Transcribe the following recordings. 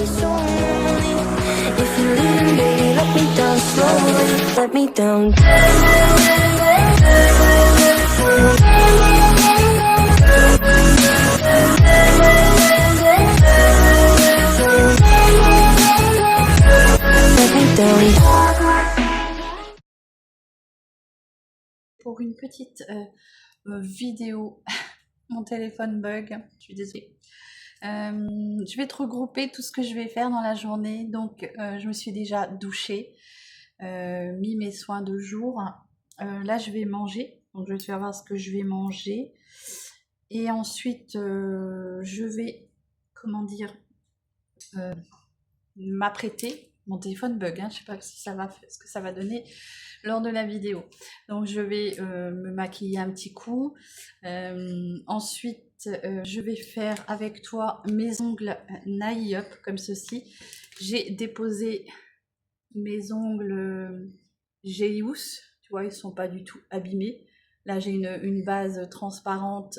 so lonely. If you're leaving, baby, let me down slowly. Let me down. Let me down. Pour une petite vidéo, mon téléphone bug, je suis désolée. Je vais te regrouper tout ce que je vais faire dans la journée. Donc je me suis déjà douchée, mis mes soins de jour. Là je vais manger, donc je vais te faire voir ce que je vais manger. Et ensuite je vais, comment dire, m'apprêter. Mon téléphone bug, hein, je sais pas ce que ça va donner lors de la vidéo. Donc je vais me maquiller un petit coup. Ensuite je vais faire avec toi mes ongles nail up comme ceci. J'ai déposé mes ongles Gelius, tu vois, ils sont pas du tout abîmés. Là j'ai une base transparente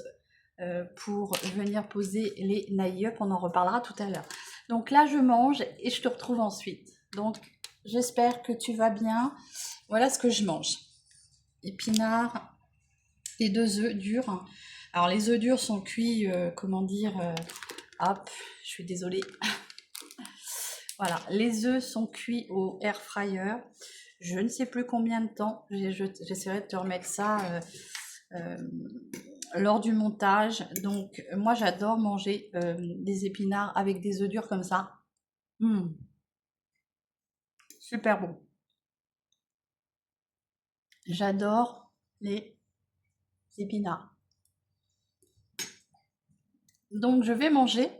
pour venir poser les nail up, on en reparlera tout à l'heure. Donc là je mange et je te retrouve ensuite. Donc j'espère que tu vas bien. Voilà ce que je mange. Épinards et 2 œufs durs. Alors les œufs durs sont cuits, comment dire, hop, je suis désolée. Voilà, les œufs sont cuits au air fryer. Je ne sais plus combien de temps. J'essaierai de te remettre ça lors du montage. Donc moi j'adore manger des épinards avec des œufs durs comme ça. Super bon. J'adore les épinards. Donc je vais manger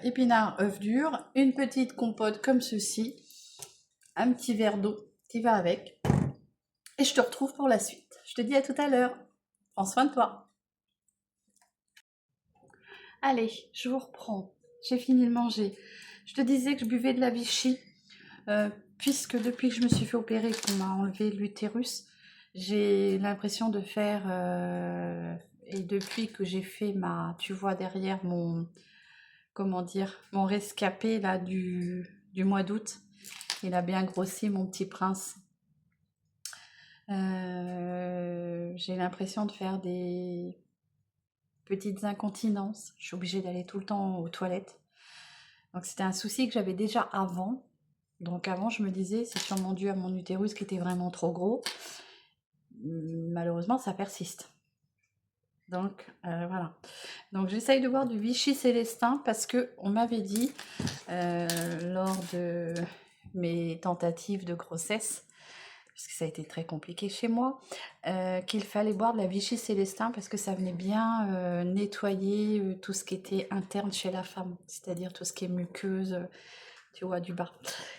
épinards, œufs durs, une petite compote comme ceci, un petit verre d'eau qui va avec. Et je te retrouve pour la suite. Je te dis à tout à l'heure. Prends soin de toi. Allez, je vous reprends. J'ai fini de manger. Je te disais que je buvais de la Vichy. Puisque depuis que je me suis fait opérer, qu'on m'a enlevé l'utérus, j'ai l'impression de faire, et depuis que j'ai fait tu vois derrière mon, comment dire, mon rescapé là du mois d'août, il a bien grossi mon petit prince. J'ai l'impression de faire des petites incontinences, je suis obligée d'aller tout le temps aux toilettes. Donc c'était un souci que j'avais déjà avant. Donc avant, je me disais, c'est sûrement dû à mon utérus qui était vraiment trop gros. Malheureusement, ça persiste. Donc voilà. Donc j'essaye de boire du Vichy Célestin parce que on m'avait dit lors de mes tentatives de grossesse, puisque ça a été très compliqué chez moi, qu'il fallait boire de la Vichy Célestin parce que ça venait bien nettoyer tout ce qui était interne chez la femme, c'est-à-dire tout ce qui est muqueuse. Tu vois, du bas.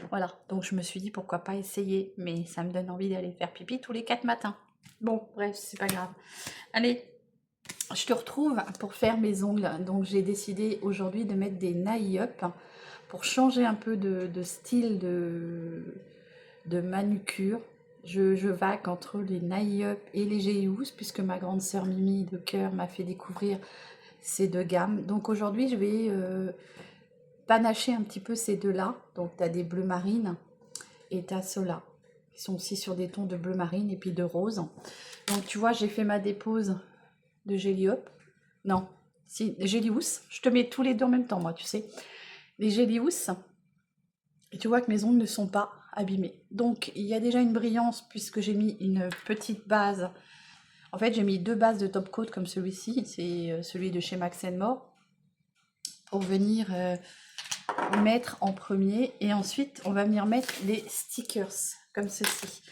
Voilà, donc je me suis dit pourquoi pas essayer, mais ça me donne envie d'aller faire pipi tous les 4 matins. Bon, bref, c'est pas grave. Allez, je te retrouve pour faire mes ongles. Donc j'ai décidé aujourd'hui de mettre des nail up pour changer un peu de style de manucure. Je vague entre les nail up et les Gelius, puisque ma grande sœur Mimi de cœur m'a fait découvrir ces deux gammes. Donc aujourd'hui je vais panacher un petit peu ces deux-là. Donc, tu as des bleus marines et tu as ceux-là, qui sont aussi sur des tons de bleu marine et puis de rose. Donc, tu vois, j'ai fait ma dépose de Gelius. Non, si, Gelius. Je te mets tous les deux en même temps, moi, tu sais. Les Gelius. Et tu vois que mes ongles ne sont pas abîmés. Donc, il y a déjà une brillance puisque j'ai mis une petite base. En fait, j'ai mis 2 bases de top coat comme celui-ci. C'est celui de chez Max More. Pour venir mettre en premier, et ensuite on va venir mettre les stickers comme ceci.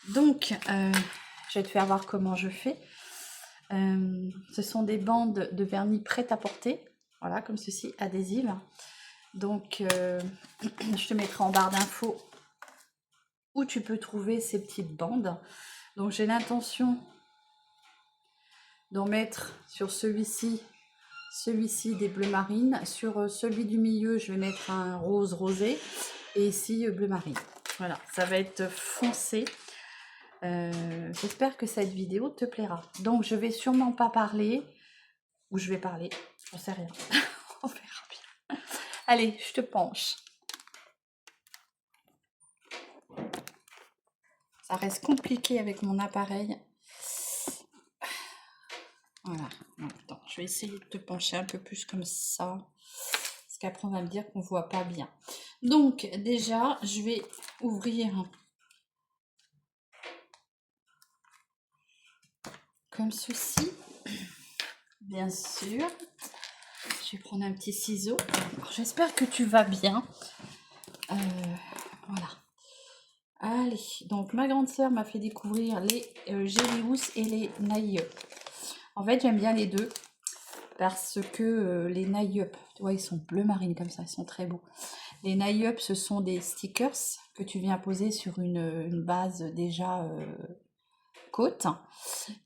Donc je vais te faire voir comment je fais. Ce sont des bandes de vernis prêtes à porter, voilà, comme ceci, adhésives. Donc je te mettrai en barre d'infos où tu peux trouver ces petites bandes. Donc j'ai l'intention d'en mettre sur celui-ci des bleus marines. Sur celui du milieu, je vais mettre un rose rosé. Et ici, bleu marine. Voilà, ça va être foncé. J'espère que cette vidéo te plaira. Donc, je vais sûrement pas parler. Ou je vais parler. J'en sais rien. On verra bien. Allez, je te penche. Ça reste compliqué avec mon appareil. Voilà. Attends, je vais essayer de te pencher un peu plus comme ça. Parce qu'après, on va me dire qu'on ne voit pas bien. Donc, déjà, je vais ouvrir comme ceci. Bien sûr. Je vais prendre un petit ciseau. J'espère que tu vas bien. Voilà. Allez, donc ma grande sœur m'a fait découvrir les Gélius et les Naïeup. En fait, j'aime bien les deux parce que les Naïeup, tu vois, ils sont bleu marine comme ça, ils sont très beaux. Les Naïeup, ce sont des stickers que tu viens poser sur une base déjà côte.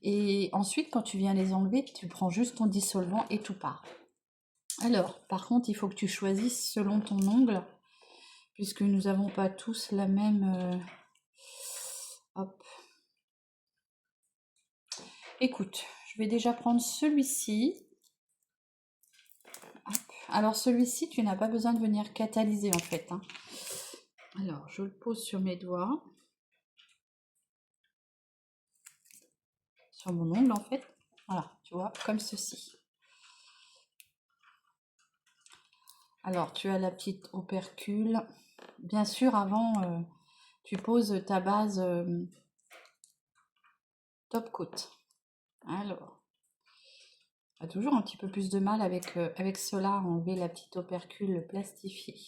Et ensuite, quand tu viens les enlever, tu prends juste ton dissolvant et tout part. Alors, par contre, il faut que tu choisisses selon ton ongle, puisque nous n'avons pas tous la même... Hop. Écoute, je vais déjà prendre celui-ci. Alors celui-ci, tu n'as pas besoin de venir catalyser en fait. Hein. Alors, je le pose sur mes doigts. Sur mon ongle en fait. Voilà, tu vois, comme ceci. Alors, tu as la petite opercule. Bien sûr, avant, tu poses ta base top coat. Alors, tu as toujours un petit peu plus de mal avec cela à enlever la petite opercule plastifiée.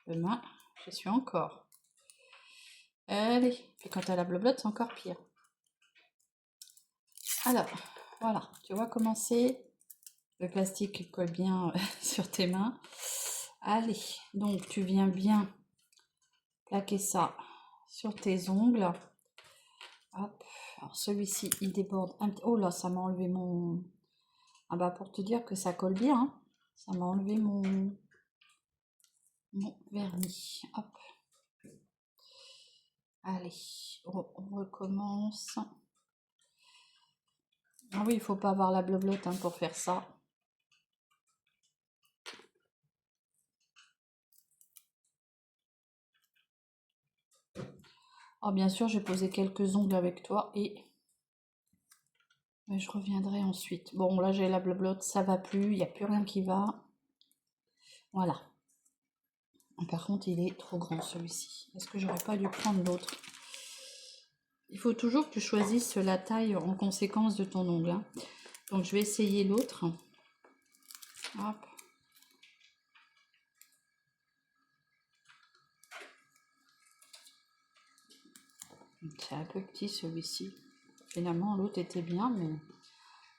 Demain, je suis encore. Allez, puis quand tu as la bloblotte, c'est encore pire. Alors, voilà, tu vois comment c'est. Le plastique colle bien sur tes mains. Allez, donc tu viens bien plaquer ça sur tes ongles. Hop. Alors celui-ci, il déborde un petit... Oh là, ça m'a enlevé mon... Ah bah pour te dire que ça colle bien, hein. Ça m'a enlevé mon vernis. Hop. Allez, on recommence. Ah oui, il faut pas avoir la bloblotte hein, pour faire ça. Alors bien sûr, j'ai posé quelques ongles avec toi mais je reviendrai ensuite. Bon, là j'ai la bloblotte, ça va plus, il n'y a plus rien qui va. Voilà. Par contre, il est trop grand celui-ci. Est-ce que j'aurais pas dû prendre l'autre? Il faut toujours que tu choisisses la taille en conséquence de ton ongle. Hein. Donc je vais essayer l'autre. Hop. C'est un peu petit celui-ci. Finalement, l'autre était bien, mais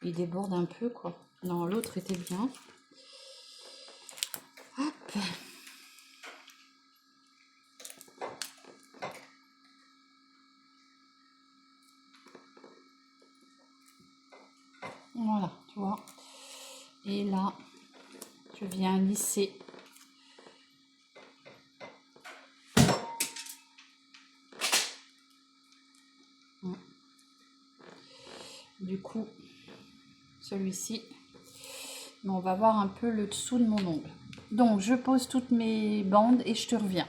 il déborde un peu, quoi. Non, l'autre était bien. Hop. Voilà, tu vois. Et là, je viens lisser. Du coup, celui-ci, mais on va voir un peu le dessous de mon ongle. Donc, je pose toutes mes bandes et je te reviens.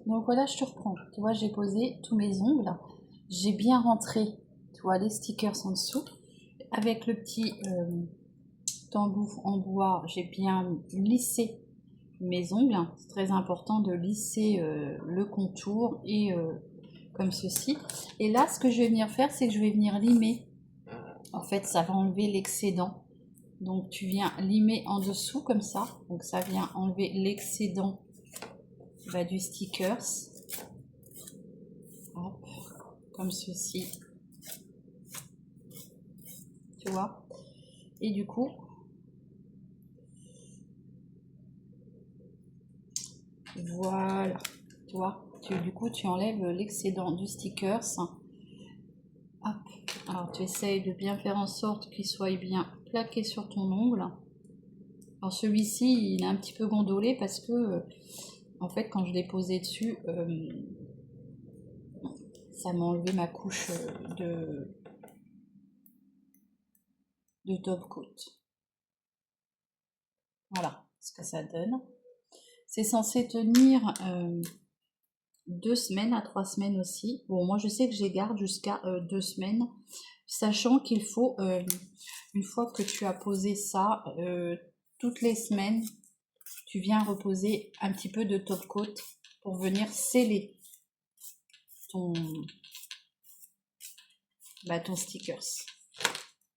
Donc voilà, je te reprends. Tu vois, j'ai posé tous mes ongles. J'ai bien rentré, tu vois, les stickers en dessous. Avec le petit tambour en bois, j'ai bien lissé mes ongles. C'est très important de lisser le contour et comme ceci. Et là, ce que je vais venir faire, c'est que je vais venir limer. En fait, ça va enlever l'excédent. Donc, tu viens limer en dessous comme ça. Donc, ça vient enlever l'excédent du stickers. Hop, comme ceci. Tu vois. Et du coup, voilà. Tu vois. Du coup, tu enlèves l'excédent du stickers. Hop. Alors, tu essayes de bien faire en sorte qu'il soit bien plaqué sur ton ongle. Alors, celui-ci, il est un petit peu gondolé parce que, en fait, quand je l'ai posé dessus, ça m'a enlevé ma couche de top coat. Voilà ce que ça donne. C'est censé tenir 2 semaines à 3 semaines aussi. Bon, moi je sais que je les garde jusqu'à 2 semaines, sachant qu'il faut, une fois que tu as posé ça, toutes les semaines, tu viens reposer un petit peu de top coat pour venir sceller ton, ton stickers.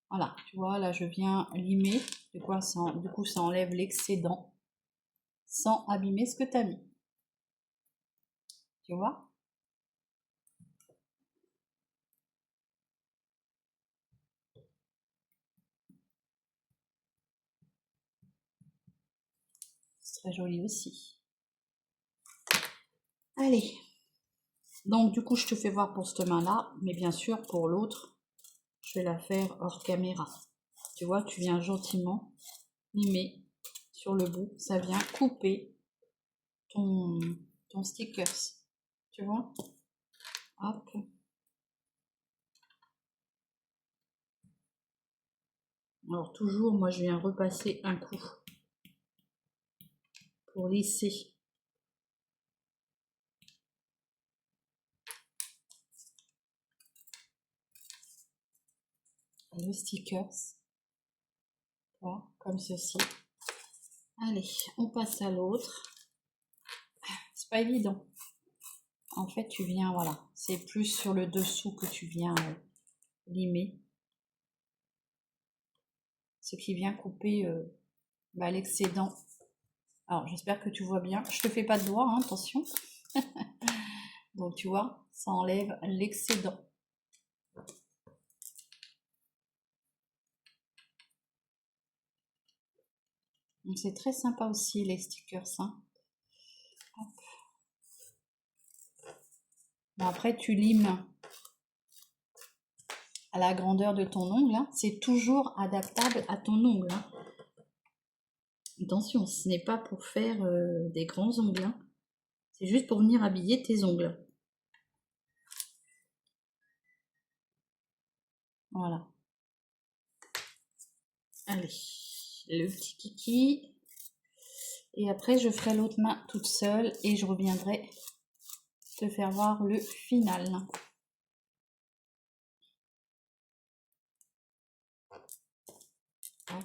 Voilà, tu vois, là je viens limer, du coup ça enlève l'excédent sans abîmer ce que tu as mis. Tu vois? C'est très joli aussi. Allez, donc du coup je te fais voir pour cette main-là, mais bien sûr pour l'autre, je vais la faire hors caméra. Tu vois, tu viens gentiment limer sur le bout, ça vient couper ton, ton stickers. Tu vois? Hop. Alors toujours, moi je viens repasser un coup pour lisser le stickers. Voilà, comme ceci. Allez, on passe à l'autre. C'est pas évident. En fait, tu viens, voilà, c'est plus sur le dessous que tu viens limer. Ce qui vient couper l'excédent. Alors, j'espère que tu vois bien. Je te fais pas de doigt, hein, attention. Donc, tu vois, ça enlève l'excédent. Donc, c'est très sympa aussi, les stickers. Hein. Bon, après, tu limes à la grandeur de ton ongle. Hein. C'est toujours adaptable à ton ongle. Hein. Attention, ce n'est pas pour faire des grands ongles. Hein. C'est juste pour venir habiller tes ongles. Voilà. Allez, le petit kiki. Et après, je ferai l'autre main toute seule et je reviendrai te faire voir le final. Hop.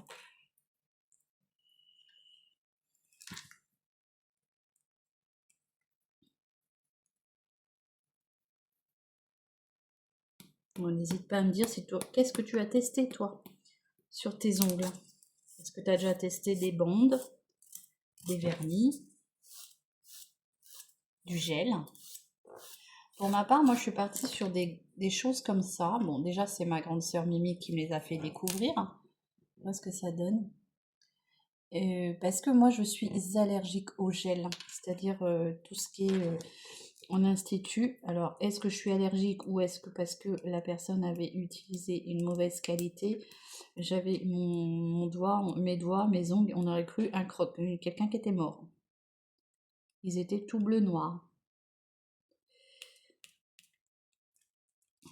Bon, n'hésite pas à me dire si toi, qu'est-ce que tu as testé toi sur tes ongles. Est-ce que tu as déjà testé des bandes, des vernis, du gel? Pour ma part, moi je suis partie sur des choses comme ça. Bon, déjà c'est ma grande sœur Mimi qui me les a fait découvrir. Voilà ce que ça donne. Parce que moi je suis allergique au gel, c'est-à-dire tout ce qui est en institut. Alors, est-ce que je suis allergique ou est-ce que parce que la personne avait utilisé une mauvaise qualité, j'avais mon doigt, mes doigts, mes ongles, on aurait cru quelqu'un qui était mort. Ils étaient tout bleu noir.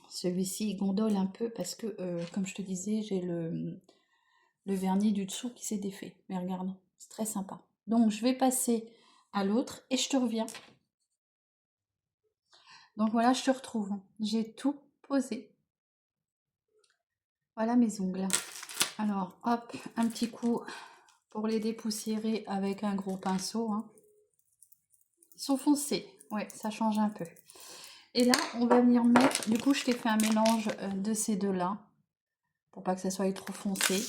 Celui-ci gondole un peu parce que, comme je te disais, j'ai le vernis du dessous qui s'est défait. Mais regarde, c'est très sympa. Donc, je vais passer à l'autre et je te reviens. Donc voilà, je te retrouve. J'ai tout posé. Voilà mes ongles. Alors, hop, un petit coup pour les dépoussiérer avec un gros pinceau. Hein. Ils sont foncés. Ouais, ça change un peu. Et là, on va venir mettre... Du coup, je t'ai fait un mélange de ces deux-là pour pas que ça soit trop foncé.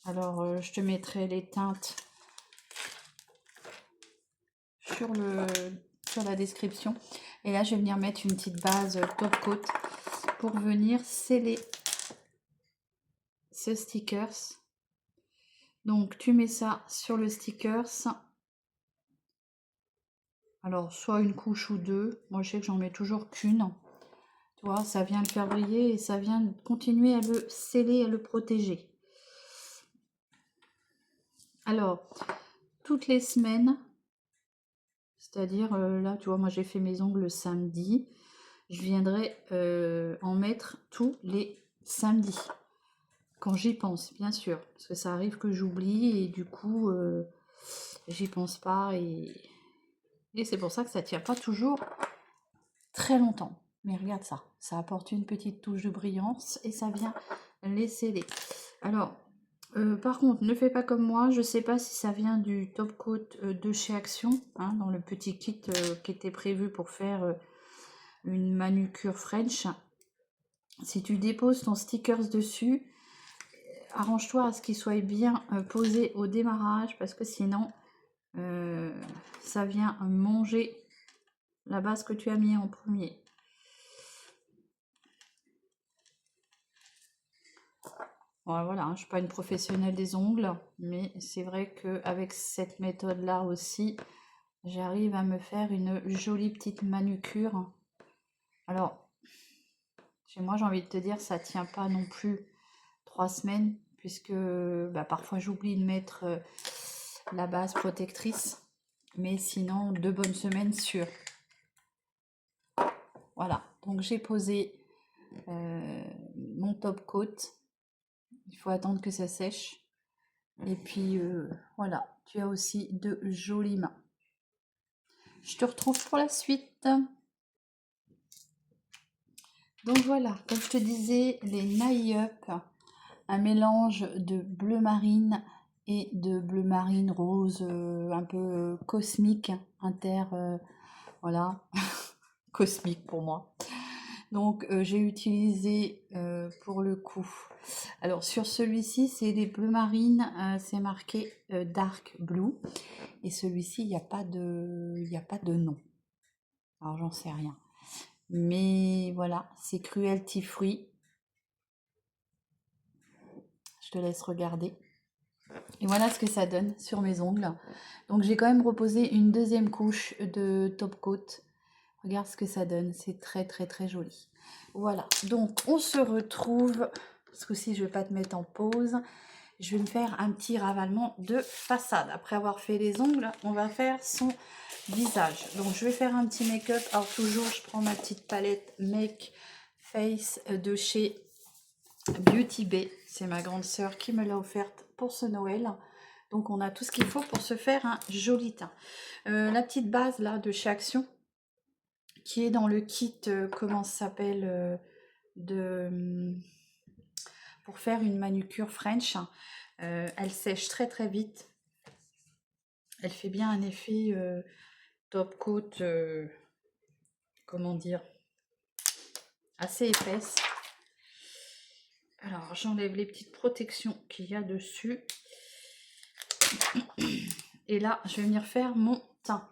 Alors, je te mettrai les teintes sur la description. Et là, je vais venir mettre une petite base top coat pour venir sceller ce stickers. Donc, tu mets ça sur le stickers. Alors, soit une couche ou deux. Moi, je sais que j'en mets toujours qu'une. Tu vois, ça vient le faire briller et ça vient continuer à le sceller, à le protéger. Alors, toutes les semaines, c'est-à-dire là, tu vois, moi j'ai fait mes ongles le samedi. Je viendrai en mettre tous les samedis. quand j'y pense, bien sûr. Parce que ça arrive que j'oublie et du coup, j'y pense pas. Et c'est pour ça que ça tient pas toujours très longtemps. Mais regarde ça, ça apporte une petite touche de brillance et ça vient les sceller. Alors, par contre, ne fais pas comme moi, je sais pas si ça vient du top coat de chez Action, hein, dans le petit kit qui était prévu pour faire une manucure French. Si tu déposes ton stickers dessus, arrange-toi à ce qu'il soit bien posé au démarrage parce que sinon ça vient manger la base que tu as mis en premier. Ouais, voilà, hein, je ne suis pas une professionnelle des ongles, mais c'est vrai qu'avec cette méthode-là aussi, j'arrive à me faire une jolie petite manucure. Alors, chez moi, j'ai envie de te dire, ça tient pas non plus 3 semaines, puisque bah, parfois j'oublie de mettre la base protectrice, mais sinon 2 bonnes semaines sûres. Voilà, donc j'ai posé mon top coat. Il faut attendre que ça sèche. Et puis voilà, tu as aussi de jolies mains. Je te retrouve pour la suite. Donc voilà, comme je te disais, les Naï Up, un mélange de bleu marine et de bleu marine rose, un peu cosmique, voilà, cosmique pour moi. Donc j'ai utilisé pour le coup, alors sur celui-ci c'est les bleus marines, c'est marqué dark blue, et celui-ci il n'y a pas de nom, alors j'en sais rien, mais voilà, c'est Cruelty Free. Je te laisse regarder. Et voilà ce que ça donne sur mes ongles. Donc j'ai quand même reposé une deuxième couche de top coat. Regarde ce que ça donne, c'est très très très joli. Voilà, donc on se retrouve, parce que si je vais pas te mettre en pause, je vais me faire un petit ravalement de façade. Après avoir fait les ongles, on va faire son visage. Donc je vais faire un petit make-up. Alors toujours, je prends ma petite palette Make Face de chez Beauty Bay. C'est ma grande sœur qui me l'a offerte pour ce Noël. Donc on a tout ce qu'il faut pour se faire un joli teint. La petite base là de chez Action, qui est dans le kit, comment ça s'appelle, pour faire une manucure French. Elle sèche très très vite. Elle fait bien un effet top coat, comment dire, assez épaisse. Alors j'enlève les petites protections qu'il y a dessus. Et là, je vais venir faire mon teint.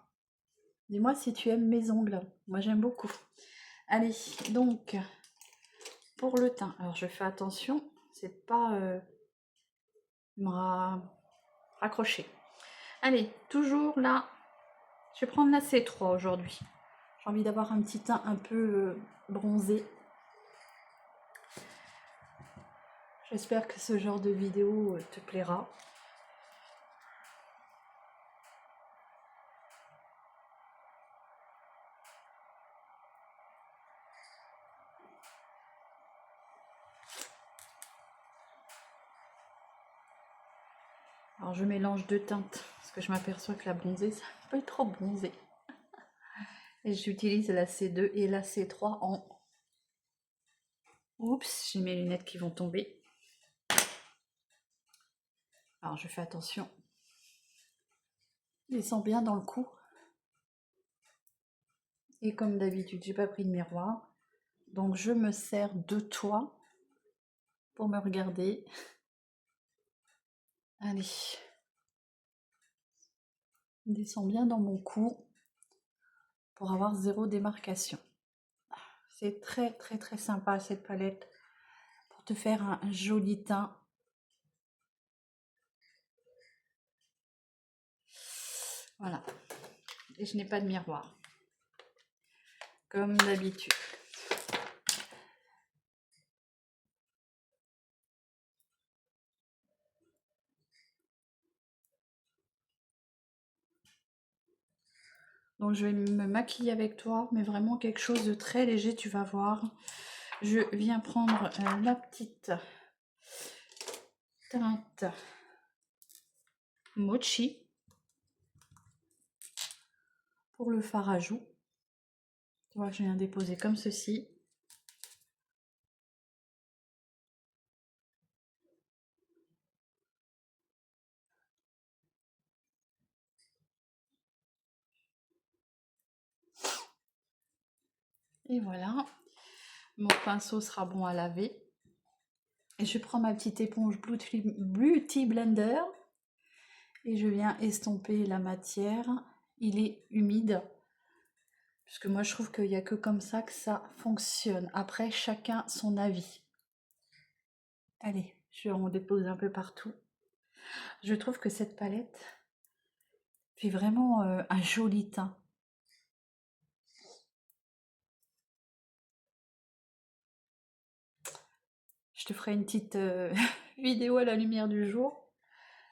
Dis-moi si tu aimes mes ongles. Moi, j'aime beaucoup. Allez, donc, pour le teint. Alors, je fais attention, c'est pas me raccrocher. Allez, toujours là. Je vais prendre la C3 aujourd'hui. J'ai envie d'avoir un petit teint un peu bronzé. J'espère que ce genre de vidéo te plaira. Alors je mélange deux teintes parce que je m'aperçois que la bronzée, ça peut être trop bronzé. Et j'utilise la C2 et la C3 en... Oups, j'ai mes lunettes qui vont tomber. Alors je fais attention. Descends bien dans le cou. Et comme d'habitude, j'ai pas pris de miroir. Donc je me sers de toi pour me regarder. Allez. Descends bien dans mon cou pour avoir zéro démarcation. C'est très très très sympa cette palette pour te faire un joli teint. Voilà. Et je n'ai pas de miroir. Comme d'habitude. Donc je vais me maquiller avec toi, mais vraiment quelque chose de très léger, tu vas voir. Je viens prendre la petite teinte Mochi pour le fard à joues. Tu vois, je viens déposer comme ceci. Et voilà, mon pinceau sera bon à laver. Et je prends ma petite éponge Beauty Blender et je viens estomper la matière. Il est humide, puisque moi je trouve qu'il n'y a que comme ça que ça fonctionne. Après, chacun son avis. Allez, je vais en déposer un peu partout. Je trouve que cette palette fait vraiment un joli teint. Je te ferai une petite vidéo à la lumière du jour.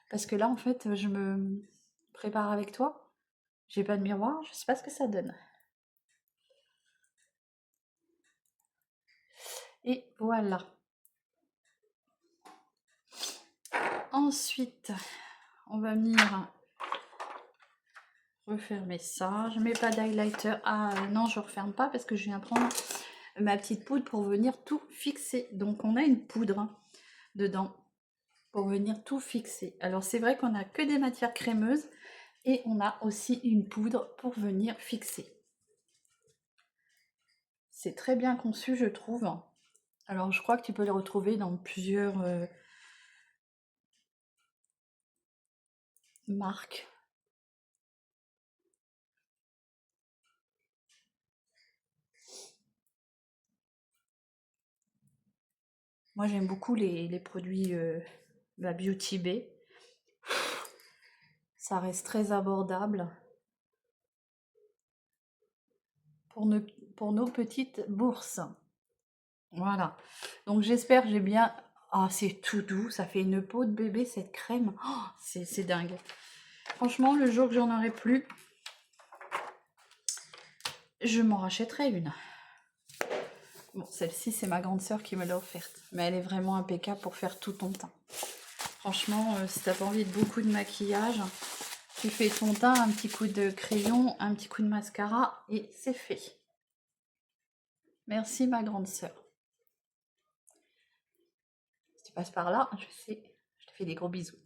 Parce que là, en fait, je me prépare avec toi. J'ai pas de miroir, je sais pas ce que ça donne. Et voilà. Ensuite, on va venir refermer ça. Je mets pas d'highlighter. Ah non, je referme pas parce que je viens prendre ma petite poudre pour venir tout fixer. Donc on a une poudre dedans pour venir tout fixer. Alors c'est vrai qu'on a que des matières crémeuses et on a aussi une poudre pour venir fixer. C'est très bien conçu, je trouve. Alors je crois que tu peux les retrouver dans plusieurs marques. Moi j'aime beaucoup les produits la Beauty Bay. Ça reste très abordable pour nos petites bourses. Voilà. Donc j'espère, j'ai bien... Ah, c'est tout doux, ça fait une peau de bébé cette crème. Oh, c'est dingue. Franchement, le jour que j'en aurai plus, je m'en rachèterai une. Bon, celle-ci, c'est ma grande sœur qui me l'a offerte. Mais elle est vraiment impeccable pour faire tout ton teint. Franchement, si t'as pas envie de beaucoup de maquillage, tu fais ton teint, un petit coup de crayon, un petit coup de mascara et c'est fait. Merci ma grande sœur. Si tu passes par là, je sais, je te fais des gros bisous.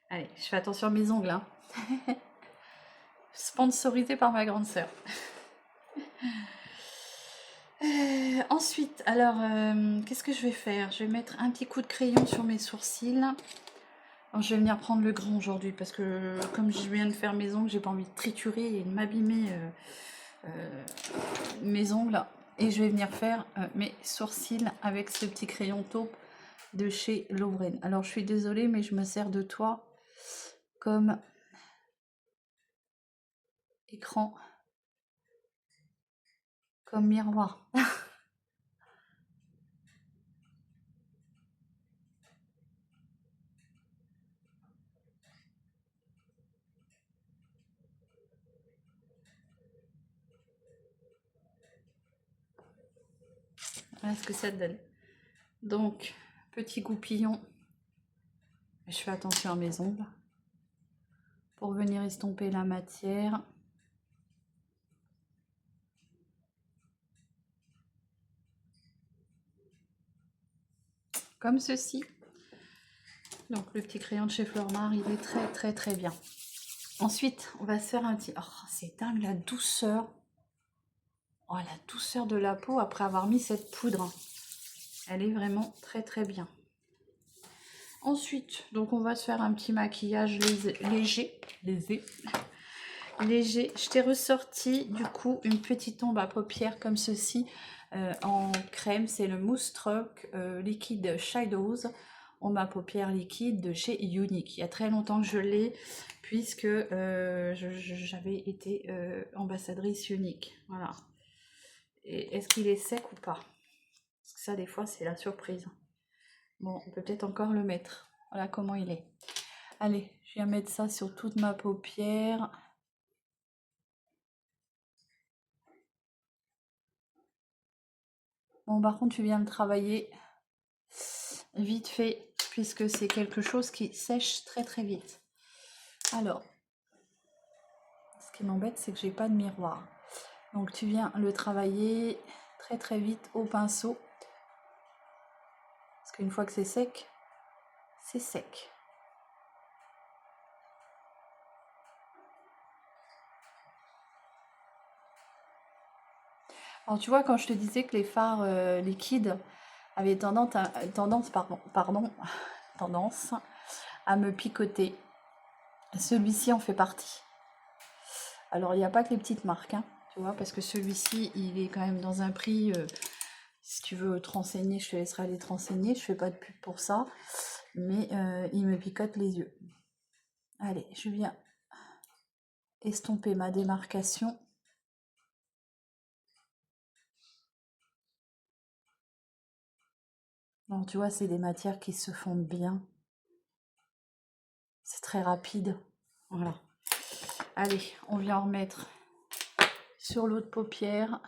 Allez, je fais attention à mes ongles. Hein. Sponsorisé par ma grande sœur. Ensuite, alors, qu'est-ce que je vais faire? Je vais mettre un petit coup de crayon sur mes sourcils. Alors, je vais venir prendre le grand aujourd'hui parce que comme je viens de faire mes ongles, j'ai pas envie de triturer et de m'abîmer mes ongles. Et je vais venir faire mes sourcils avec ce petit crayon taupe de chez Lovren. Alors, je suis désolée, mais je me sers de toi comme écran, comme miroir. Voilà ce que ça donne. Donc, petit goupillon. Je fais attention à mes ongles pour venir estomper la matière. Comme ceci. Donc le petit crayon de chez Flormar, il est très très très bien. Ensuite, on va se faire un petit... Oh, c'est dingue la douceur. Oh, la douceur de la peau après avoir mis cette poudre. Elle est vraiment très très bien. Ensuite, donc on va se faire un petit maquillage léger. Je t'ai ressorti du coup une petite ombre à paupières comme ceci en crème. C'est le Mousse Stroke Liquid Shadows. Ombre à paupières liquide de chez Unique. Il y a très longtemps que je l'ai puisque j'avais été ambassadrice Unique. Voilà. Et est-ce qu'il est sec ou pas? Parce que ça des fois c'est la surprise. Bon, on peut peut-être encore le mettre. Voilà comment il est. Allez, je viens mettre ça sur toute ma paupière. Bon, par contre, tu viens de travailler vite fait, puisque c'est quelque chose qui sèche très très vite. Alors, ce qui m'embête, c'est que j'ai pas de miroir. Donc tu viens le travailler très très vite au pinceau. Parce qu'une fois que c'est sec, c'est sec. Alors tu vois, quand je te disais que les fards liquides avaient tendance à me picoter, celui-ci en fait partie. Alors il n'y a pas que les petites marques, hein, tu vois, parce que celui-ci, il est quand même dans un prix, si tu veux te renseigner, je te laisserai aller te renseigner, je fais pas de pub pour ça, mais il me picote les yeux. Allez, je viens estomper ma démarcation. Donc tu vois, c'est des matières qui se fondent bien. C'est très rapide. Voilà. Allez, on vient remettre sur l'autre paupière.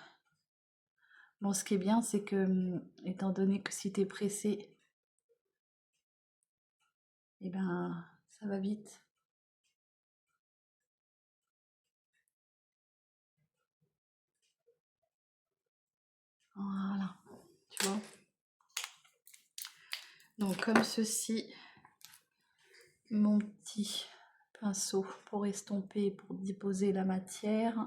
Bon, ce qui est bien, c'est que, étant donné que si tu es pressé, eh ben, ça va vite. Voilà, tu vois. Donc, comme ceci, mon petit pinceau pour estomper, pour déposer la matière.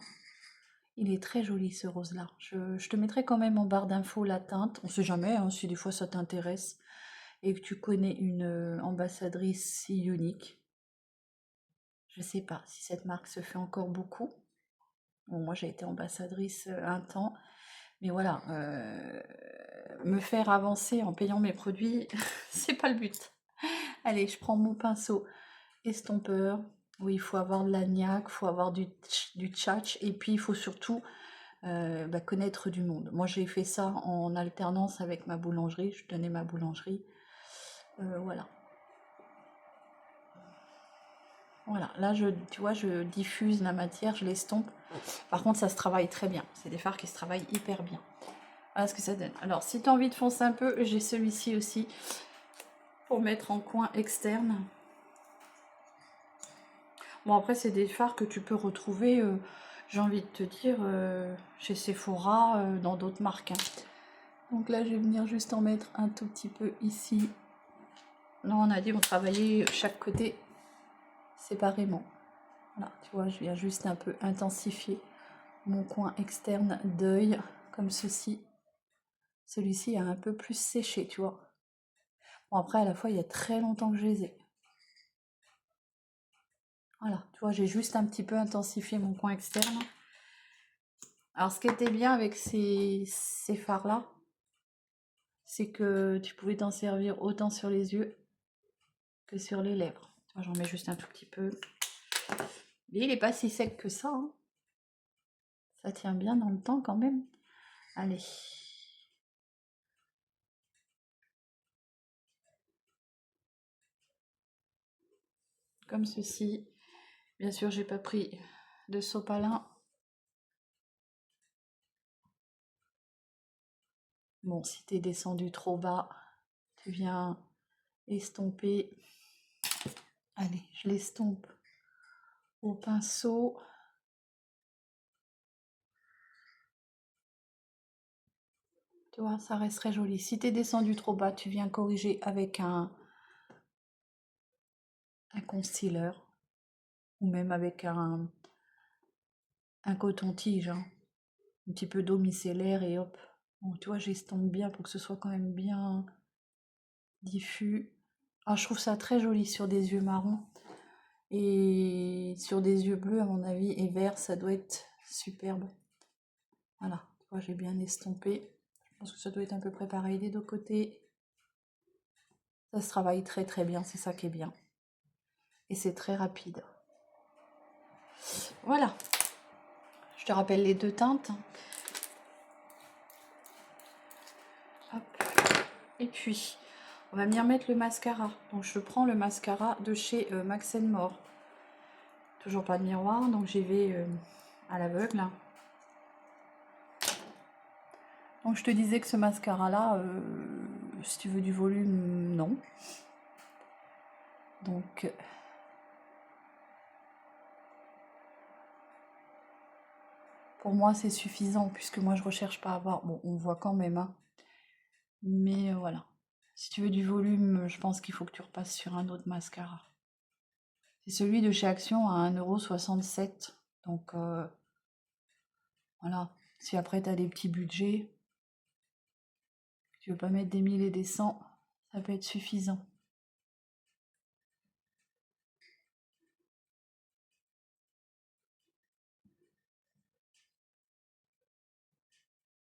Il est très joli ce rose-là. Je te mettrai quand même en barre d'infos la teinte. On sait jamais, hein, si des fois ça t'intéresse et que tu connais une ambassadrice si unique. Je sais pas si cette marque se fait encore beaucoup. Bon, moi j'ai été ambassadrice un temps, mais voilà, me faire avancer en payant mes produits, c'est pas le but. Allez, je prends mon pinceau estompeur. Oui, il faut avoir de l'agnac, il faut avoir du tchatch, et puis il faut surtout connaître du monde. Moi j'ai fait ça en alternance avec ma boulangerie, je tenais ma boulangerie. Voilà. Voilà, là tu vois, je diffuse la matière, je l'estompe. Par contre, ça se travaille très bien. C'est des fards qui se travaillent hyper bien. Voilà ce que ça donne. Alors, si tu as envie de foncer un peu, j'ai celui-ci aussi pour mettre en coin externe. Bon, après, c'est des fards que tu peux retrouver, j'ai envie de te dire, chez Sephora, dans d'autres marques. Hein. Donc là, je vais venir juste en mettre un tout petit peu ici. Non, on a dit on travaillait chaque côté séparément. Voilà, tu vois, je viens juste un peu intensifier mon coin externe d'œil, comme ceci. Celui-ci a un peu plus séché, tu vois. Bon, après, à la fois, il y a très longtemps que je les ai. Voilà, tu vois, j'ai juste un petit peu intensifié mon coin externe. Alors, ce qui était bien avec ces fards-là, c'est que tu pouvais t'en servir autant sur les yeux que sur les lèvres. Tu vois, j'en mets juste un tout petit peu. Mais il n'est pas si sec que ça. Hein. Ça tient bien dans le temps quand même. Allez. Comme ceci. Bien sûr, j'ai pas pris de sopalin. Bon, si t'es descendu trop bas, tu viens estomper. Allez, je l'estompe au pinceau. Tu vois, ça reste très joli. Si t'es descendu trop bas, tu viens corriger avec un concealer ou même avec un coton-tige. Hein. Un petit peu d'eau micellaire et hop. Bon, tu vois, j'estompe bien pour que ce soit quand même bien diffus. Ah, je trouve ça très joli sur des yeux marrons. Et sur des yeux bleus, à mon avis, et verts, ça doit être superbe. Voilà, tu vois, j'ai bien estompé. Je pense que ça doit être un peu préparé des deux côtés. Ça se travaille très très bien, c'est ça qui est bien. Et c'est très rapide. Voilà. Je te rappelle les deux teintes. Hop. Et puis, on va venir mettre le mascara. Donc, je prends le mascara de chez Max More. Toujours pas de miroir, donc j'y vais à l'aveugle. Donc, je te disais que ce mascara-là, si tu veux du volume, non. Donc, pour moi, c'est suffisant, puisque moi, je recherche pas à avoir... Bon, on voit quand même, hein. Mais voilà. Si tu veux du volume, je pense qu'il faut que tu repasses sur un autre mascara. C'est celui de chez Action à 1,67 €. Donc, voilà. Si après, tu as des petits budgets, tu veux pas mettre des 1000 et des 100, ça peut être suffisant.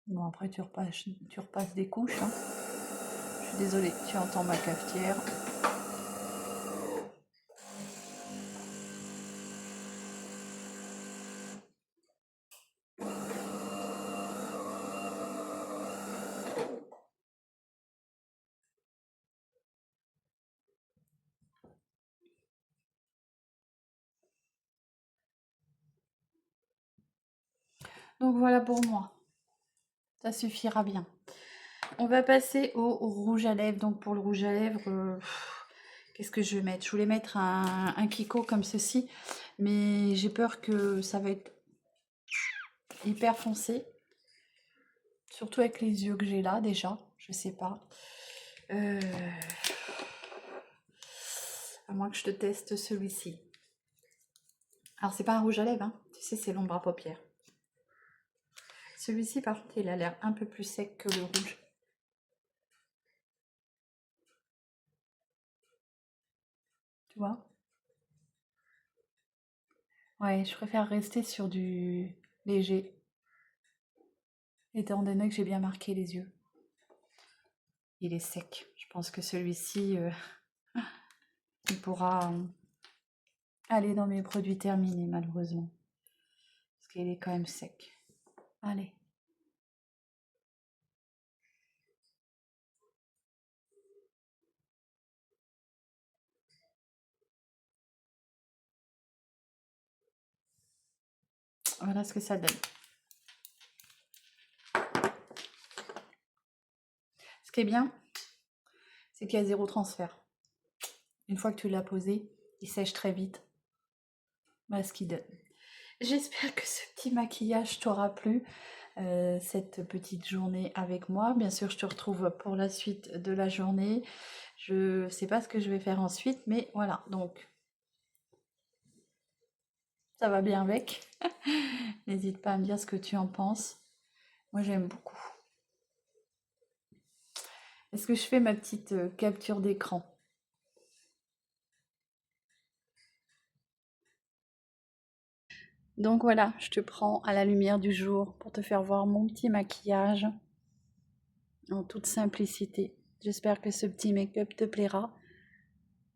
Bon, après, tu repasses des couches, hein. Je suis désolée, tu entends ma cafetière. Donc, voilà pour moi. Ça suffira bien. On va passer au rouge à lèvres. Donc, pour le rouge à lèvres, qu'est-ce que je vais mettre? Je voulais mettre un Kiko comme ceci, mais j'ai peur que ça va être hyper foncé. Surtout avec les yeux que j'ai là, déjà. Je sais pas. À moins que je te teste celui-ci. Alors, c'est pas un rouge à lèvres, hein. Tu sais, c'est l'ombre à paupières. Celui-ci, par contre, il a l'air un peu plus sec que le rouge. Tu vois? Ouais, je préfère rester sur du léger, étant donné que j'ai bien marqué les yeux. Il est sec. Je pense que celui-ci, il pourra aller dans mes produits terminés, malheureusement. Parce qu'il est quand même sec. Allez. Voilà ce que ça donne. Ce qui est bien, c'est qu'il y a 0 transfert. Une fois que tu l'as posé, il sèche très vite. Voilà ce qu'il donne. J'espère que ce petit maquillage t'aura plu, cette petite journée avec moi. Bien sûr, je te retrouve pour la suite de la journée. Je sais pas ce que je vais faire ensuite, mais voilà, donc ça va bien avec. N'hésite pas à me dire ce que tu en penses. Moi, j'aime beaucoup. Est-ce que je fais ma petite capture d'écran? Donc voilà, je te prends à la lumière du jour pour te faire voir mon petit maquillage en toute simplicité. J'espère que ce petit make-up te plaira.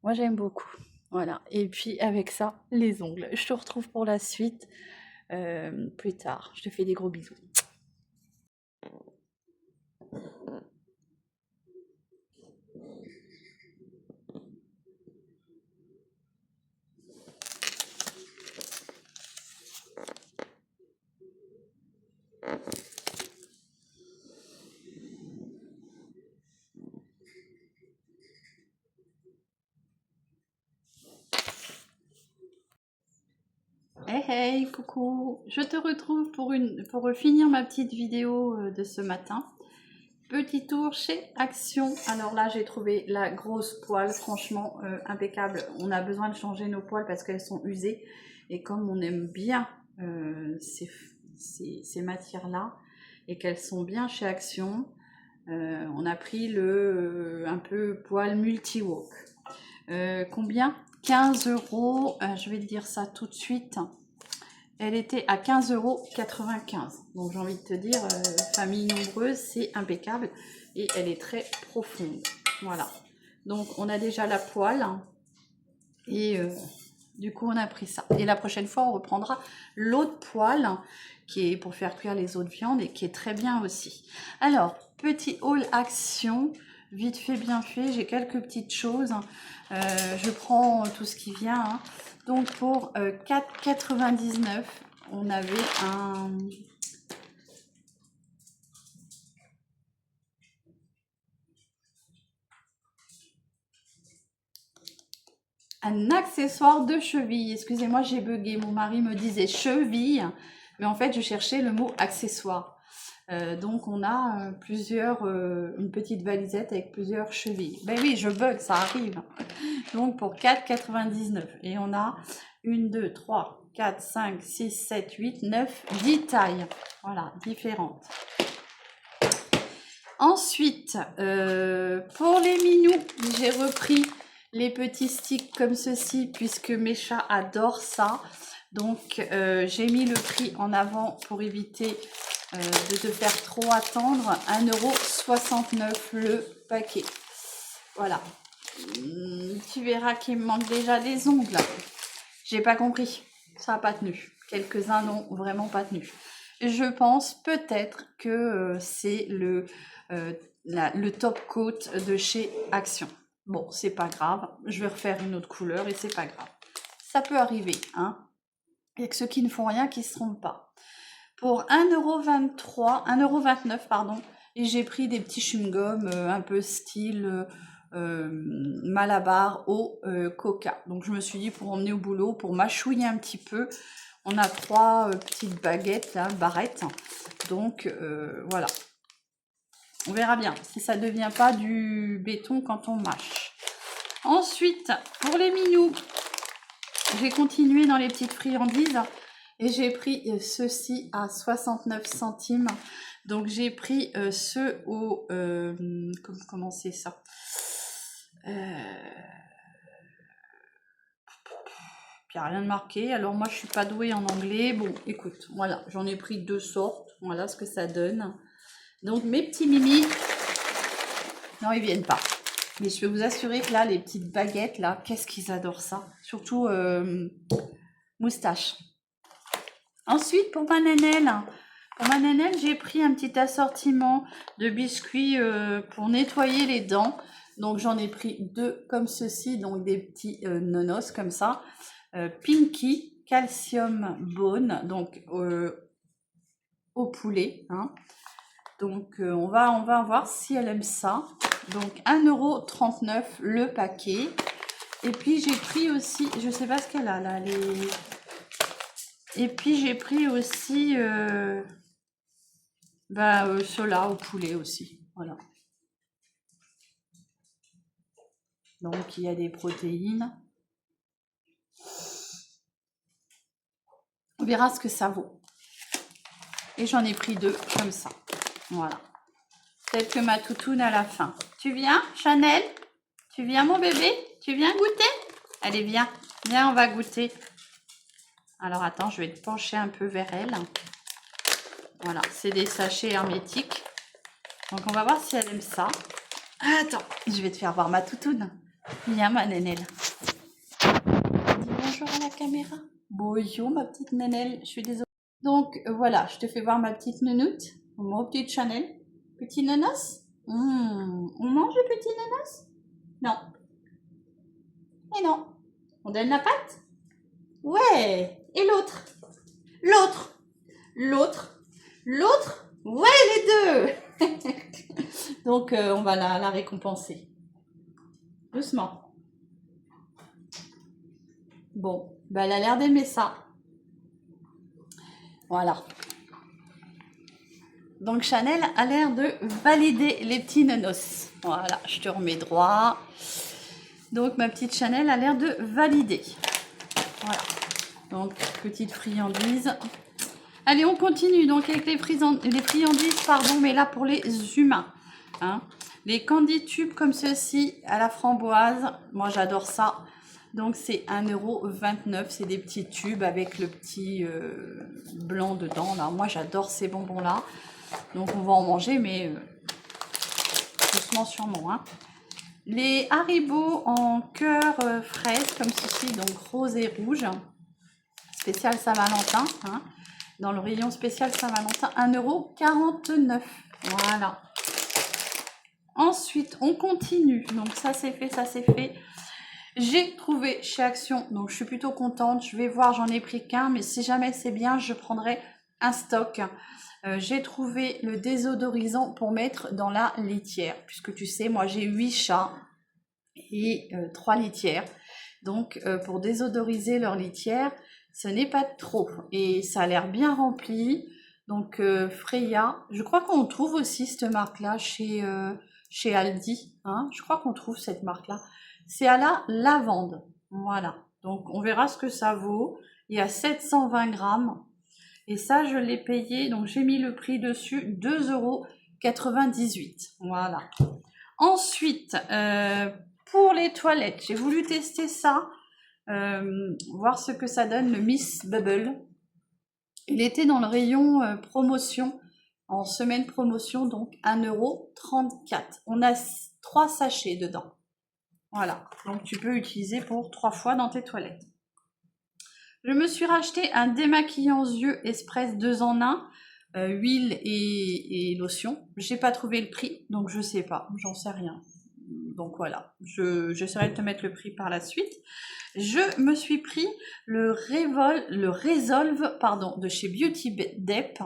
Moi, j'aime beaucoup. Voilà. Et puis avec ça, les ongles. Je te retrouve pour la suite plus tard. Je te fais des gros bisous. Hey hey, coucou. Je te retrouve pour finir ma petite vidéo de ce matin. Petit tour chez Action. Alors là, j'ai trouvé la grosse poêle, franchement impeccable. On a besoin de changer nos poêles parce qu'elles sont usées. Et comme on aime bien ces matières-là et qu'elles sont bien chez Action, on a pris le un peu poêle multi-wok. Combien? 15 €. Je vais te dire ça tout de suite. Elle était à 15,95 €. Donc j'ai envie de te dire, famille nombreuse, c'est impeccable. Et elle est très profonde. Voilà. Donc on a déjà la poêle. Et du coup on a pris ça. Et la prochaine fois on reprendra l'autre poêle qui est pour faire cuire les autres viandes et qui est très bien aussi. Alors, petit haul Action. Vite fait, bien fait. J'ai quelques petites choses. Je prends tout ce qui vient. Hein. Donc pour 4,99 €, on avait un accessoire de cheville. Excusez-moi, j'ai bugué. Mon mari me disait cheville, mais en fait, je cherchais le mot accessoire. Donc, on a une petite valisette avec plusieurs chevilles. Ben oui, je bug, ça arrive. Donc, pour 4,99. Et on a 1, 2, 3, 4, 5, 6, 7, 8, 9, 10 tailles. Voilà, différentes. Ensuite, pour les minous, j'ai repris les petits sticks comme ceci puisque mes chats adorent ça. Donc, j'ai mis le prix en avant pour éviter de te faire trop attendre. 1,69 € le paquet. Voilà. Tu verras qu'il me manque déjà des ongles. J'ai pas compris. Ça n'a pas tenu. Quelques-uns n'ont vraiment pas tenu. Je pense peut-être que c'est le top coat de chez Action. Bon, c'est pas grave. Je vais refaire une autre couleur et c'est pas grave. Ça peut arriver, hein. Et que ceux qui ne font rien, qui se trompent pas. Pour 1,29 €, pardon. Et j'ai pris des petits chewing-gums un peu style Malabar au coca. Donc je me suis dit pour emmener au boulot, pour mâchouiller un petit peu. On a 3 petites baguettes, là, barrettes. Donc voilà. On verra bien si ça ne devient pas du béton quand on mâche. Ensuite, pour les minous, j'ai continué dans les petites friandises et j'ai pris ceux-ci à 69 centimes. Donc j'ai pris ceux au... comment c'est ça, il n'y a rien de marqué. Alors moi je suis pas douée en anglais. Bon écoute, voilà, j'en ai pris 2 sortes. Voilà ce que ça donne. Donc mes petits mimis, non ils viennent pas. Mais je peux vous assurer que là, les petites baguettes, là, qu'est-ce qu'ils adorent ça. Surtout moustache. Ensuite, pour ma nénelle, j'ai pris un petit assortiment de biscuits pour nettoyer les dents. Donc j'en ai pris 2 comme ceci, donc des petits nonos comme ça. Pinky, calcium bone, donc au poulet, hein. Donc on va voir si elle aime ça. Donc 1,39 € le paquet. Et puis j'ai pris aussi, je sais pas ce qu'elle a là, et puis j'ai pris aussi ceux-là au poulet aussi. Voilà. Donc il y a des protéines. On verra ce que ça vaut. Et j'en ai pris 2 comme ça. Voilà. Peut-être que ma toutoune à la fin. Tu viens, Chanel? Tu viens, mon bébé? Tu viens goûter? Allez, viens. Viens, on va goûter. Alors, attends, je vais te pencher un peu vers elle. Voilà, c'est des sachets hermétiques. Donc, on va voir si elle aime ça. Attends, je vais te faire voir ma toutoune. Viens, ma nénelle. Dis bonjour à la caméra. Bonjour, ma petite nénelle. Je suis désolée. Donc, voilà, je te fais voir ma petite nounoute. Mon petit Chanel. Petit nonos. On mange le petit nonos? Non. Et non. On donne la patte? Ouais. Et l'autre? L'autre? L'autre? L'autre? Ouais, les deux. Donc, on va la récompenser. Doucement. Bon, elle a l'air d'aimer ça. Voilà. Donc, Chanel a l'air de valider les petits nonos. Voilà, je te remets droit. Donc, ma petite Chanel a l'air de valider. Voilà. Donc, petite friandise. Allez, on continue donc avec les friandises, pardon, mais là pour les humains. Hein. Les candy tubes comme ceci à la framboise. Moi, j'adore ça. Donc, c'est 1,29 €. C'est des petits tubes avec le petit blanc dedans. Là. Moi, j'adore ces bonbons-là. Donc, on va en manger, mais doucement sûrement. Hein. Les Haribo en cœur fraise comme ceci, donc rose et rouge. Spécial Saint-Valentin. Hein. Dans le rayon spécial Saint-Valentin, 1,49 €. Voilà. Ensuite, on continue. Donc, ça, c'est fait, ça, c'est fait. J'ai trouvé chez Action, donc je suis plutôt contente. Je vais voir, j'en ai pris qu'un, mais si jamais c'est bien, je prendrai un stock. J'ai trouvé le désodorisant pour mettre dans la litière. Puisque tu sais, moi, j'ai 8 chats et 3 litières. Donc, pour désodoriser leur litière, ce n'est pas trop. Et ça a l'air bien rempli. Donc, Freya, je crois qu'on trouve aussi cette marque-là chez Aldi. Hein, je crois qu'on trouve cette marque-là. C'est à la lavande. Voilà. Donc, on verra ce que ça vaut. Il y a 720 grammes. Et ça, je l'ai payé. Donc, j'ai mis le prix dessus, 2,98 €. Voilà. Ensuite, pour les toilettes, j'ai voulu tester ça. Voir ce que ça donne, le Miss Bubble. Il était dans le rayon promotion, en semaine promotion, donc 1,34 €. On a 3 sachets dedans. Voilà, donc tu peux utiliser pour 3 fois dans tes toilettes. Je me suis racheté un démaquillant yeux Express 2 en 1, huile et lotion. J'ai pas trouvé le prix, donc je sais pas, j'en sais rien. Donc voilà, j'essaierai de te mettre le prix par la suite. Je me suis pris le Resolve de chez Beauty Dep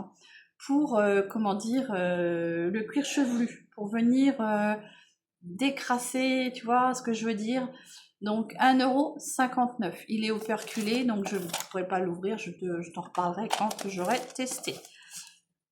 pour, le cuir chevelu, pour venir décrasser, tu vois ce que je veux dire. Donc 1,59 €. Il est operculé, donc je ne pourrai pas l'ouvrir, je t'en reparlerai quand j'aurai testé.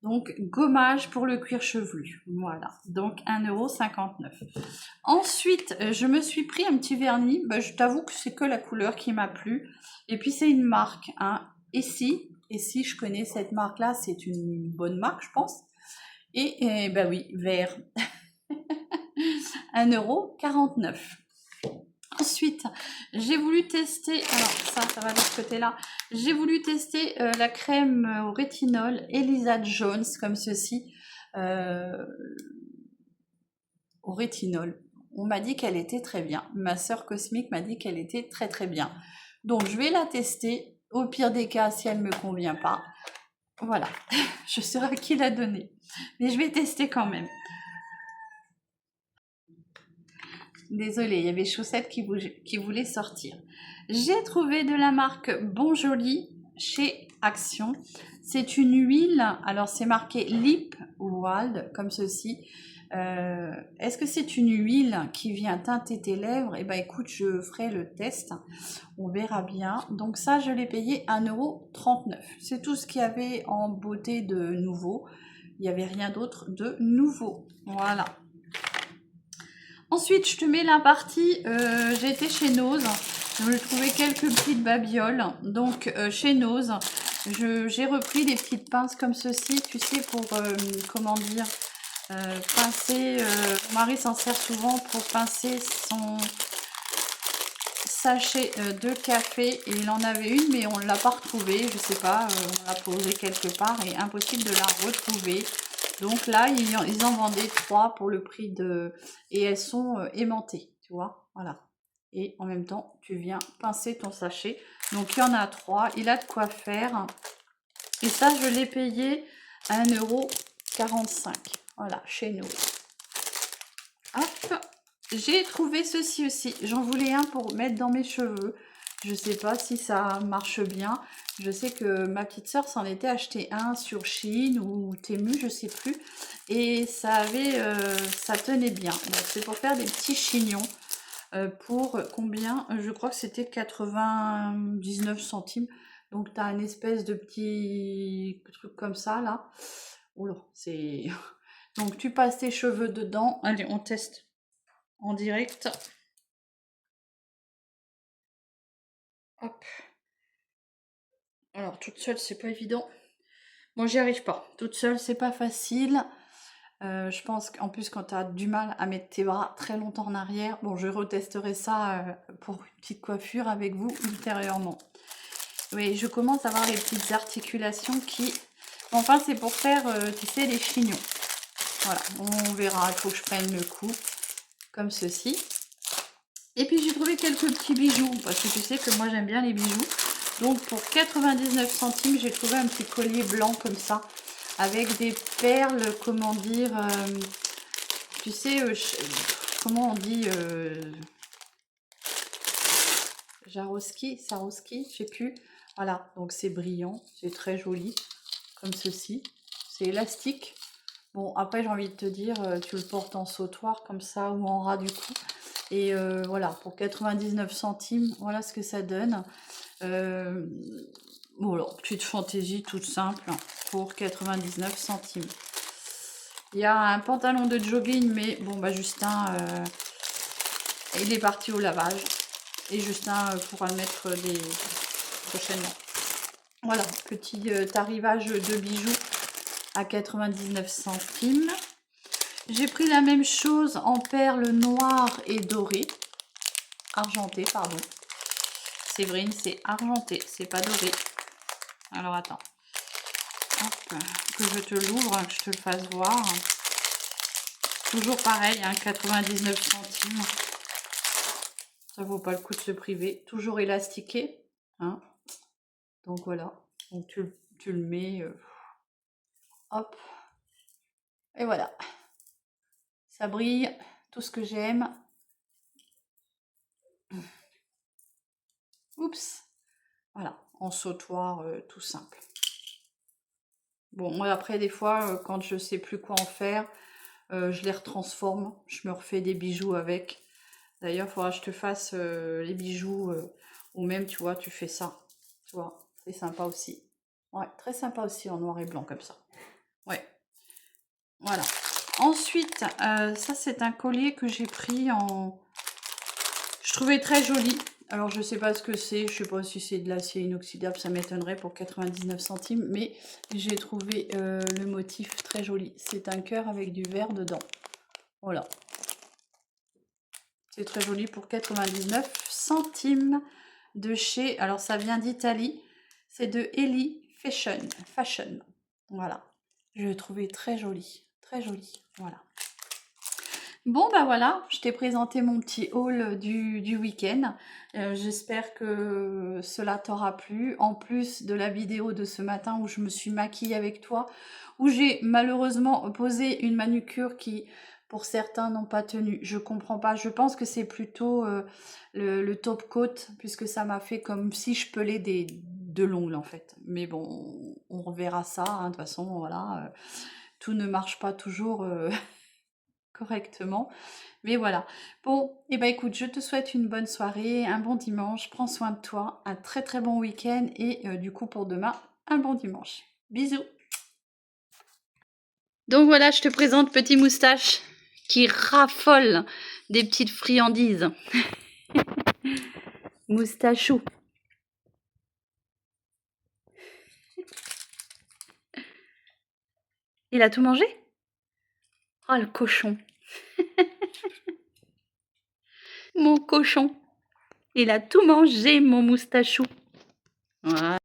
Donc gommage pour le cuir chevelu, voilà, donc 1,59 €. Ensuite, je me suis pris un petit vernis, je t'avoue que c'est que la couleur qui m'a plu. Et puis c'est une marque, hein, Essie, je connais cette marque-là, c'est une bonne marque, je pense. Et bah oui, vert, 1,49 €. Ensuite, j'ai voulu tester, alors ça va de ce côté-là, j'ai voulu tester la crème au rétinol Elisa Jones, comme ceci, au rétinol. On m'a dit qu'elle était très bien. Ma sœur Cosmique m'a dit qu'elle était très très bien. Donc je vais la tester. Au pire des cas, si elle ne me convient pas, voilà, je saurai à qui la donner. Mais je vais tester quand même. Désolée, il y avait chaussettes qui voulaient sortir. J'ai trouvé de la marque Bon Joli chez Action. C'est une huile, alors c'est marqué Lip Wild, comme ceci. Est-ce que c'est une huile qui vient teinter tes lèvres? Eh bien écoute, je ferai le test, on verra bien. Donc ça, je l'ai payé 1,39 €. C'est tout ce qu'il y avait en beauté de nouveau. Il n'y avait rien d'autre de nouveau. Voilà. Ensuite, je te mets la partie, j'ai été chez Nose, j'ai trouvé quelques petites babioles. Donc chez Nose, j'ai repris des petites pinces comme ceci, tu sais, pour, pincer, mon mari s'en sert souvent pour pincer son sachet de café, et il en avait une mais on ne l'a pas retrouvée, je sais pas, on l'a posée quelque part et impossible de la retrouver. Donc là, ils en vendaient 3 pour le prix de... Et elles sont aimantées, tu vois, voilà. Et en même temps, tu viens pincer ton sachet. Donc il y en a 3, il a de quoi faire. Et ça, je l'ai payé à 1,45 €. Voilà, chez nous. Hop, j'ai trouvé ceci aussi. J'en voulais un pour mettre dans mes cheveux. Je sais pas si ça marche bien. Je sais que ma petite sœur s'en était acheté un sur Shein ou Temu, je sais plus. Et ça tenait bien. Donc c'est pour faire des petits chignons. Pour combien? Je crois que c'était 99 centimes. Donc tu as une espèce de petit truc comme ça là. Oula, c'est... Donc tu passes tes cheveux dedans. Allez, on teste en direct. Hop. Alors toute seule, c'est pas évident. Moi, j'y arrive pas. Toute seule, c'est pas facile. Je pense qu'en plus, quand tu as du mal à mettre tes bras très longtemps en arrière, bon, je retesterai ça pour une petite coiffure avec vous ultérieurement. Oui, je commence à avoir les petites articulations qui... Enfin, c'est pour faire, tu sais, les chignons. Voilà, on verra. Il faut que je prenne le coup, comme ceci. Et puis, j'ai trouvé quelques petits bijoux, parce que tu sais que moi, j'aime bien les bijoux. Donc, pour 99 centimes, j'ai trouvé un petit collier blanc comme ça, avec des perles, comment dire, tu sais, comment on dit, Swarovski, je sais plus. Voilà, donc c'est brillant, c'est très joli, comme ceci. C'est élastique. Bon, après, j'ai envie de te dire, tu le portes en sautoir comme ça ou en ras du cou. Et voilà, pour 99 centimes, voilà ce que ça donne. Bon, alors, petite fantaisie toute simple pour 99 centimes. Il y a un pantalon de jogging, mais bon, bah Justin, il est parti au lavage. Et Justin pourra le mettre prochainement. Voilà, petit arrivage de bijoux à 99 centimes. J'ai pris la même chose en perles noires et dorées. Argentées, pardon. Séverine, c'est argenté, c'est pas doré. Alors attends. Hop, que je te l'ouvre, que je te le fasse voir. Toujours pareil, hein, 99 centimes. Ça vaut pas le coup de se priver. Toujours élastiqué. Hein. Donc voilà. Donc tu le mets. Hop. Et voilà. Ça brille. Tout ce que j'aime. Oups. Voilà. En sautoir tout simple. Bon, moi après, des fois, quand je sais plus quoi en faire, je les retransforme. Je me refais des bijoux avec. D'ailleurs, il faudra que je te fasse les bijoux. Ou même, tu vois, tu fais ça. Tu vois, c'est sympa aussi. Ouais, très sympa aussi en noir et blanc comme ça. Ouais. Voilà. Ensuite, ça c'est un collier que j'ai pris en... Je trouvais très joli. Alors je sais pas ce que c'est, je sais pas si c'est de l'acier inoxydable, ça m'étonnerait pour 99 centimes, mais j'ai trouvé le motif très joli. C'est un cœur avec du vert dedans. Voilà. C'est très joli pour 99 centimes de chez... Alors ça vient d'Italie, c'est de Ellie Fashion. Voilà. Je l'ai trouvé très joli. Très joli. Voilà. Bon, bah voilà, je t'ai présenté mon petit haul du week-end. J'espère que cela t'aura plu. En plus de la vidéo de ce matin où je me suis maquillée avec toi, où j'ai malheureusement posé une manucure qui, pour certains, n'ont pas tenu. Je comprends pas. Je pense que c'est plutôt le top coat, puisque ça m'a fait comme si je pelais de l'ongle en fait. Mais bon, on reverra ça. Hein, de toute façon, voilà, tout ne marche pas toujours... correctement. Mais voilà. Bon, et ben écoute, je te souhaite une bonne soirée, un bon dimanche, prends soin de toi, un très très bon week-end et du coup pour demain, un bon dimanche. Bisous. Donc voilà, je te présente Petit Moustache qui raffole des petites friandises. Moustachou. Il a tout mangé? Oh le cochon. Mon cochon. Il a tout mangé, mon moustachou. Voilà.